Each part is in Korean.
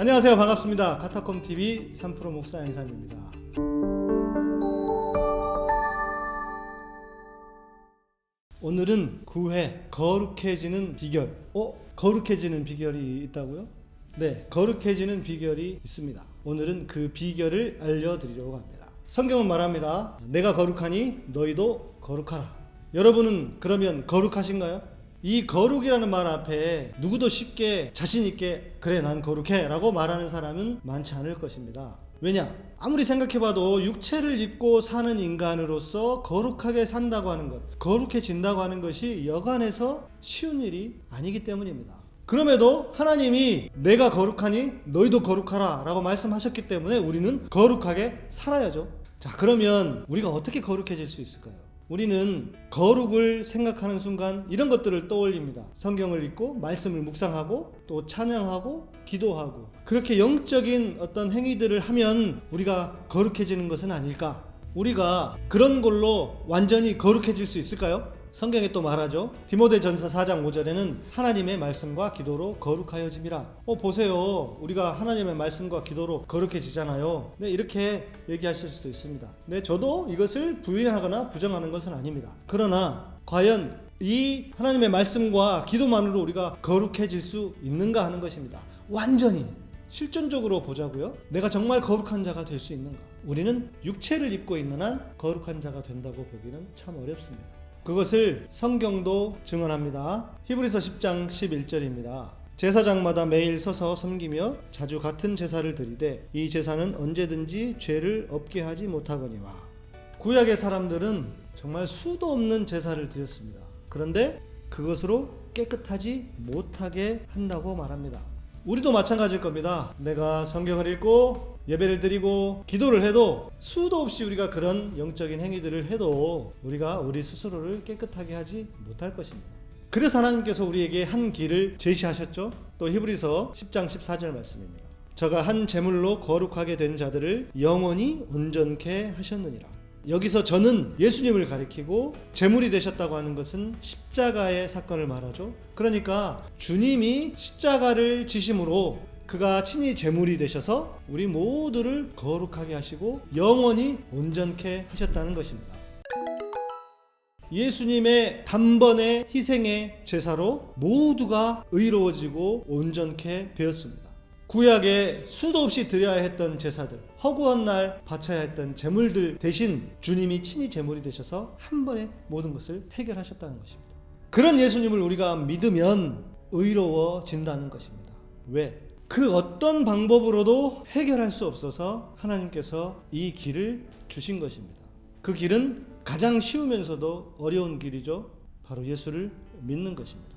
안녕하세요. 반갑습니다. 카타콤TV 3프로 목사 양상입니다. 오늘은 9회 거룩해지는 비결. 거룩해지는 비결이 있다고요? 네, 거룩해지는 비결이 있습니다. 오늘은 그 비결을 알려드리려고 합니다. 성경은 말합니다. 내가 거룩하니 너희도 거룩하라. 여러분은 그러면 거룩하신가요? 이 거룩이라는 말 앞에 누구도 쉽게 자신있게 그래 난 거룩해 라고 말하는 사람은 많지 않을 것입니다. 왜냐? 아무리 생각해봐도 육체를 입고 사는 인간으로서 거룩하게 산다고 하는 것, 거룩해진다고 하는 것이 여간해서 쉬운 일이 아니기 때문입니다. 그럼에도 하나님이 내가 거룩하니 너희도 거룩하라 라고 말씀하셨기 때문에 우리는 거룩하게 살아야죠. 자, 그러면 우리가 어떻게 거룩해질 수 있을까요? 우리는 거룩을 생각하는 순간 이런 것들을 떠올립니다. 성경을 읽고 말씀을 묵상하고 또 찬양하고 기도하고 그렇게 영적인 어떤 행위들을 하면 우리가 거룩해지는 것은 아닐까? 우리가 그런 걸로 완전히 거룩해질 수 있을까요? 성경에 또 말하죠. 디모데전서 4장 5절에는 하나님의 말씀과 기도로 거룩하여짐이라. 보세요. 우리가 하나님의 말씀과 기도로 거룩해지잖아요. 네, 이렇게 얘기하실 수도 있습니다. 네, 저도 이것을 부인하거나 부정하는 것은 아닙니다. 그러나 과연 이 하나님의 말씀과 기도만으로 우리가 거룩해질 수 있는가 하는 것입니다. 완전히 실존적으로 보자고요. 내가 정말 거룩한 자가 될 수 있는가? 우리는 육체를 입고 있는 한 거룩한 자가 된다고 보기는 참 어렵습니다. 그것을 성경도 증언합니다. 히브리서 10장 11절입니다. 제사장마다 매일 서서 섬기며 자주 같은 제사를 드리되 이 제사는 언제든지 죄를 없게 하지 못하거니와. 구약의 사람들은 정말 수도 없는 제사를 드렸습니다. 그런데 그것으로 깨끗하지 못하게 한다고 말합니다. 우리도 마찬가지일 겁니다. 내가 성경을 읽고 예배를 드리고 기도를 해도 수도 없이 우리가 그런 영적인 행위들을 해도 우리가 우리 스스로를 깨끗하게 하지 못할 것입니다. 그래서 하나님께서 우리에게 한 길을 제시하셨죠. 또 히브리서 10장 14절 말씀입니다. 저가 한 제물로 거룩하게 된 자들을 영원히 온전케 하셨느니라. 여기서 저는 예수님을 가리키고 제물이 되셨다고 하는 것은 십자가의 사건을 말하죠. 그러니까 주님이 십자가를 지심으로 그가 친히 제물이 되셔서 우리 모두를 거룩하게 하시고 영원히 온전케 하셨다는 것입니다. 예수님의 단번의 희생의 제사로 모두가 의로워지고 온전케 되었습니다. 구약에 수도 없이 드려야 했던 제사들, 허구한 날 바쳐야 했던 제물들 대신 주님이 친히 제물이 되셔서 한 번에 모든 것을 해결하셨다는 것입니다. 그런 예수님을 우리가 믿으면 의로워진다는 것입니다. 왜? 그 어떤 방법으로도 해결할 수 없어서 하나님께서 이 길을 주신 것입니다. 그 길은 가장 쉬우면서도 어려운 길이죠. 바로 예수를 믿는 것입니다.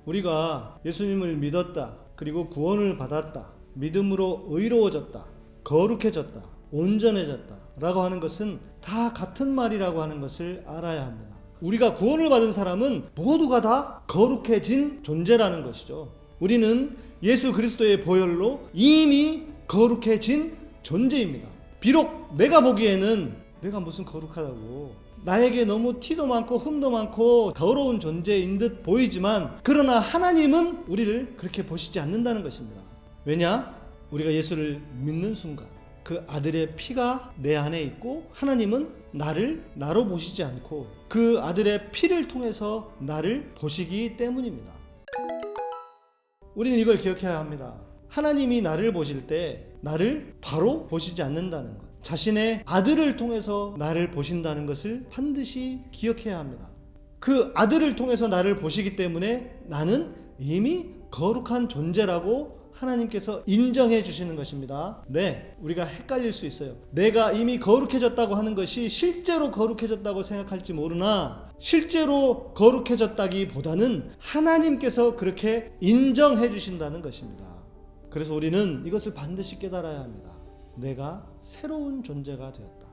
우리가 예수님을 믿었다, 그리고 구원을 받았다, 믿음으로 의로워졌다, 거룩해졌다, 온전해졌다 라고 하는 것은 다 같은 말이라고 하는 것을 알아야 합니다. 우리가 구원을 받은 사람은 모두가 다 거룩해진 존재라는 것이죠. 우리는 예수 그리스도의 보혈로 이미 거룩해진 존재입니다. 비록 내가 보기에는 내가 무슨 거룩하다고, 나에게 너무 티도 많고 흠도 많고 더러운 존재인 듯 보이지만, 그러나 하나님은 우리를 그렇게 보시지 않는다는 것입니다. 왜냐? 우리가 예수를 믿는 순간 그 아들의 피가 내 안에 있고 하나님은 나를 나로 보시지 않고 그 아들의 피를 통해서 나를 보시기 때문입니다. 우리는 이걸 기억해야 합니다. 하나님이 나를 보실 때 나를 바로 보시지 않는다는 것, 자신의 아들을 통해서 나를 보신다는 것을 반드시 기억해야 합니다. 그 아들을 통해서 나를 보시기 때문에 나는 이미 거룩한 존재라고 하나님께서 인정해 주시는 것입니다. 네, 우리가 헷갈릴 수 있어요. 내가 이미 거룩해졌다고 하는 것이 실제로 거룩해졌다고 생각할지 모르나, 실제로 거룩해졌다기보다는 하나님께서 그렇게 인정해 주신다는 것입니다. 그래서 우리는 이것을 반드시 깨달아야 합니다. 내가 새로운 존재가 되었다.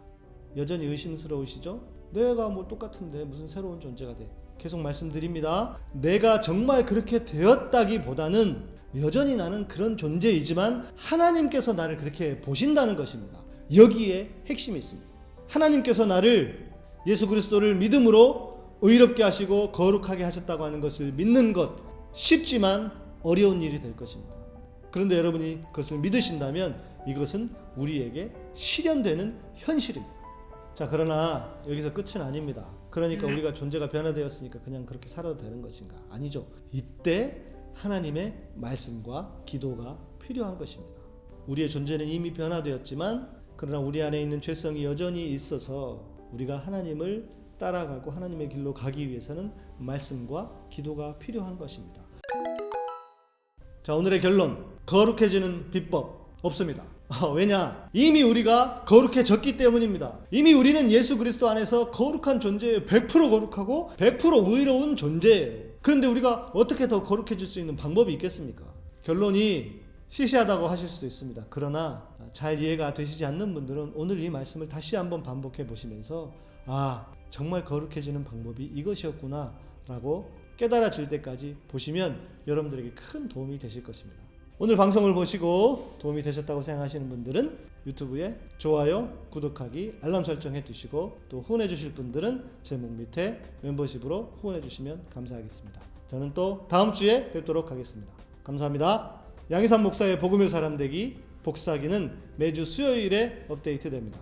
여전히 의심스러우시죠? 내가 뭐 똑같은데 무슨 새로운 존재가 돼? 계속 말씀드립니다. 내가 정말 그렇게 되었다기보다는 여전히 나는 그런 존재이지만 하나님께서 나를 그렇게 보신다는 것입니다. 여기에 핵심이 있습니다. 하나님께서 나를, 예수 그리스도를 믿음으로 의롭게 하시고 거룩하게 하셨다고 하는 것을 믿는 것, 쉽지만 어려운 일이 될 것입니다. 그런데 여러분이 그것을 믿으신다면 이것은 우리에게 실현되는 현실입니다. 자, 그러나 여기서 끝은 아닙니다. 그러니까 우리가 존재가 변화되었으니까 그냥 그렇게 살아도 되는 것인가? 아니죠. 이때 하나님의 말씀과 기도가 필요한 것입니다. 우리의 존재는 이미 변화되었지만 그러나 우리 안에 있는 죄성이 여전히 있어서 우리가 하나님을 따라가고 하나님의 길로 가기 위해서는 말씀과 기도가 필요한 것입니다. 자, 오늘의 결론. 거룩해지는 비법 없습니다. 왜냐? 이미 우리가 거룩해졌기 때문입니다. 이미 우리는 예수 그리스도 안에서 거룩한 존재예요. 100% 거룩하고 100% 의로운 존재예요. 그런데 우리가 어떻게 더 거룩해질 수 있는 방법이 있겠습니까? 결론이 시시하다고 하실 수도 있습니다. 그러나 잘 이해가 되시지 않는 분들은 오늘 이 말씀을 다시 한번 반복해 보시면서 정말 거룩해지는 방법이 이것이었구나 라고 깨달아질 때까지 보시면 여러분들에게 큰 도움이 되실 것입니다. 오늘 방송을 보시고 도움이 되셨다고 생각하시는 분들은 유튜브에 좋아요, 구독하기, 알람 설정해 두시고 또 후원해 주실 분들은 제목 밑에 멤버십으로 후원해 주시면 감사하겠습니다. 저는 또 다음 주에 뵙도록 하겠습니다. 감사합니다. 양희삼 목사의 복음의 사람 되기 복사기는 매주 수요일에 업데이트됩니다.